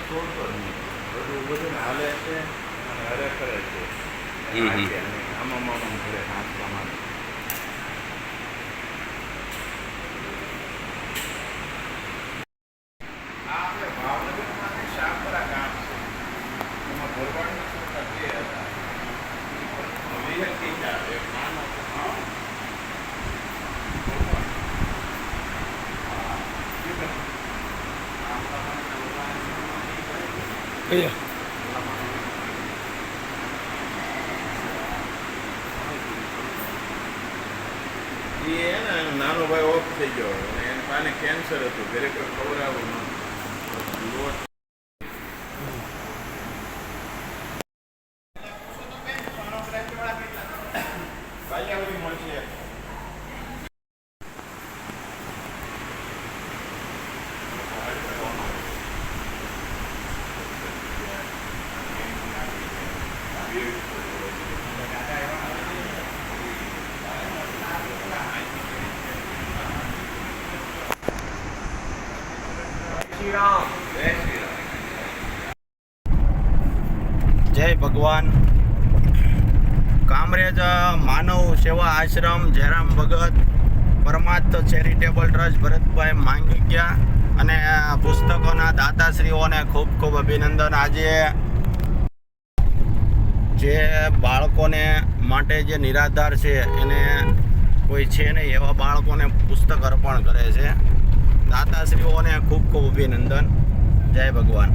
છોડતો જ નહીં. બધું હાલે છે અને હરે કરે છે. આમાં ઘરે નાખવામાં આપણે ભાવનગરમાં શાકરા ગામ છે. એમાં ભરવાડની છોકરા બે હતા. વિહતથી ચાર એક નાનો નાનો ભાઈ ઓફ થઈ ગયો અને એને પાને કેન્સર હતું. ઘરે કોઈ ખવડાવું નહોતું. જય ભગવાન. કામરેજ માનવ સેવા આશ્રમ જયરામ ભગત પરમાર્થ ચેરિટેબલ ટ્રસ્ટ ભરતભાઈ માંગીકિયા અને પુસ્તકોના દાતાશ્રીઓને ખૂબ ખૂબ અભિનંદન. આજે જે બાળકોને માટે જે નિરાધાર છે એને કોઈ છે નહીં એવા બાળકોને પુસ્તક અર્પણ કરે છે. દાતાશ્રીઓને ખૂબ ખૂબ અભિનંદન. જય ભગવાન.